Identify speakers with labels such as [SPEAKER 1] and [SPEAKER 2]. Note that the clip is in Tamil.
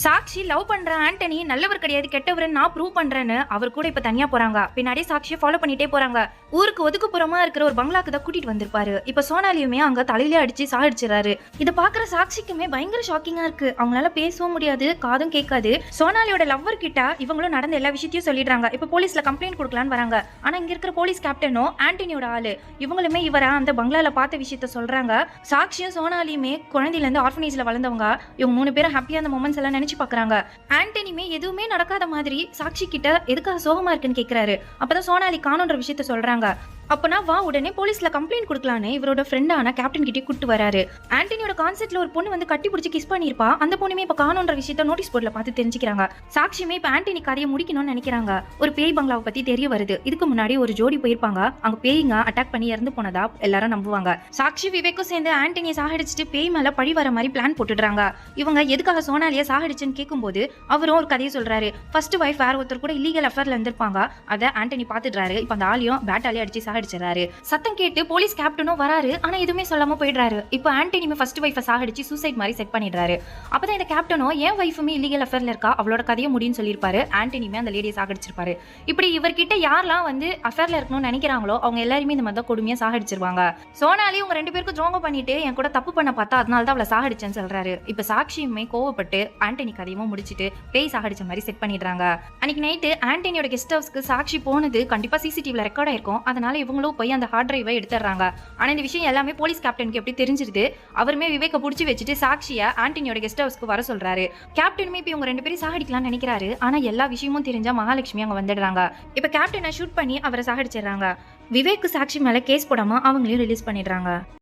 [SPEAKER 1] சாக்ஷி லவ் பண்ற ஆண்டனி நல்லவர் கிடையாது கெட்டவர்னு நான் ப்ரூவ் பண்றேன்னு அவர் கூட இப்ப தனியா போறாங்க. பின்னாடியே சாக்ஷியை ஃபாலோ பண்ணிட்டே போறாங்க. ஊருக்கு ஒதுக்குப்புறமா இருக்கிற ஒரு பங்களாக்கு தான் கூட்டிட்டு வந்திருப்பாரு. இப்ப சோனாலியுமே அங்க தலையிலே அடிச்சு சாடிச்சிடறாரு. இதை பாக்குற சாக்ஷிக்குமே பயங்கர ஷாக்கிங்கா இருக்கு. அவங்களால பேசவும் முடியாது, காதும் கேட்காது. சோனாலியோட லவ்வர் கிட்ட இவங்களும் நடந்த எல்லா விஷயத்தையும் சொல்லிடுறாங்க. இப்ப போலீஸ்ல கம்ப்ளைண்ட் கொடுக்கலான்னு வராங்க. ஆனா இங்க இருக்கிற போலீஸ் கேப்டனும் ஆண்டனியோட ஆளு இவங்களுமே இவரை அந்த பங்களால பார்த்த விஷயத்த சொல்றாங்க. சாக்ஷியும் சோனாலியுமே குழந்தையில இருந்து ஆர்ஃபனேஜ்ல வளர்ந்தவங்க. இவங்க 3 பேரும் ஹாப்பியா அந்த மொமெண்ட்ஸ் எல்லாம் நினைச்சு பாக்குறாங்க. ஆண்டனிமே எதுவுமே நடக்காத மாதிரி சாக்ஷி கிட்ட எதுக்காக சோகமா இருக்குன்னு கேக்குறாரு. அப்பதான் சோனாலி காணுன்ற விஷயத்த சொல்றாங்க. அப்பனா வா உடனே போலீஸ்ல கம்ப்ளைண்ட் கொடுக்கலான்னு இவரோட ஃப்ரெண்டான கேப்டன் கிட்டே கூட்டு வராரு. ஆண்டனியோட கான்செர்ட்ல ஒரு பொண்ணு வந்து கட்டி பிடிச்சி கிஸ் பண்ணிருப்பா. அந்த பொண்ணுமே இப்ப காணுன்ற விஷயத்த நோட்டீஸ் போர்ட்ல பார்த்து தெரிஞ்சுக்கிறாங்க. சாக்ஷியுமே இப்ப ஆண்டனி கதையை முடிக்கணும்னு நினைக்கிறாங்க. ஒரு பேய் பங்களாவை பத்தி தெரிய வருது. இதுக்கு முன்னாடி ஒரு ஜோடி போயிருப்பாங்க. அங்க பேய்ங்க அட்டாக் பண்ணி இறந்து போனதா எல்லாரும் நம்புவாங்க. சாக்ஷி விவேக்கும் சேர்ந்து ஆண்டனியை சாகடிச்சுட்டு பேய் மேல பழி வர மாதிரி பிளான் போட்டுடுறாங்க. இவங்க எதுக்காக சோனாலியை சாகடிச்சுன்னு கேட்கும்போது அவரும் ஒரு கதையை சொல்றாரு. ஃபர்ஸ்ட் வைஃப் வேற ஒருத்தர் கூட இல்லீகல் அஃபேர்ல இருந்திருப்பாங்க. அதை ஆண்டனி பாத்துடுறாரு. இப்ப அந்த ஆளையும் பேட்டாலே அடிச்சு சாகடிச்சிடறாரு. சத்தம் கேட்டு போலீஸ் கேப்டனும் வராரு. ஆனா எதுவுமே சொல்லாம போயிடுறாரு. இப்போ ஆண்டனியுமே ஃபர்ஸ்ட் வைஃபை சாகடிச்சு சூசைட் மாதிரி செட் பண்ணிடுறாரு. அப்பதான் இந்த கேப்டனும் என் வைஃபுமே இல்லீகல் அஃபேர்ல இருக்கா, அவளோட கதையை முடியும்னு சொல்லியிருப்பாரு. ஆண்டனியுமே அந்த லேடியை சாகடிச்சிருப்பாரு. இப்படி இவர்கிட்ட யாரெல்லாம் வந்து அஃபேர்ல இருக்கணும்னு நினைக்கிறாங்களோ அவங்க எல்லாருமே இந்த மாதிரி கொடுமையா சாகடிச்சிருவாங்க. சோனாலி உங்க 2 பேருக்கும் துரோகம் பண்ணிட்டு என் கூட தப்பு பண்ண பார்த்தா அதனால தான் அவளை சாகடிச்சேன்னு சொல்றாரு. இப்ப சாக்ஷியுமே கோவப்பட்டு ஆண்டனி கதையும் முடிச்சிட்டு பேய் சாகடிச்ச மாதிரி செட் பண்ணிடுறாங்க. அன்னைக்கு நைட்டு ஆண்டனியோட கெஸ்ட் ஹவுஸ்க்கு சாக்ஷி போனது கண்டிப்பா சிசிடிவில ரெக்கார்ட் ஆயிருக்கும். அதனால இவங்களும் போய் அந்த ஹார்ட் டிரைவை எடுத்துறாங்க. ஆனா இந்த விஷயம் எல்லாமே போலீஸ் கேப்டனுக்கு எப்படி தெரிஞ்சிருது. அவருமே விவேக்க புடிச்சு வச்சுட்டு சாக்ஷியை ஆண்டனியோட கெஸ்ட் ஹவுஸ்க்கு வர சொல்றாரு. கேப்டனுமே இப்ப இவங்க 2 பேரும் சாகடிக்கலாம்னு நினைக்கிறாரு. ஆனா எல்லா விஷயமும் தெரிஞ்சா மகாலட்சுமி அங்க வந்துடுறாங்க. இப்ப கேப்டனை ஷூட் பண்ணி அவரை சாகடிச்சிடறாங்க. விவேக் சாக்ஷி மேல கேஸ் போடாம அவங்களையும் ரிலீஸ் பண்ணிடுறாங்க.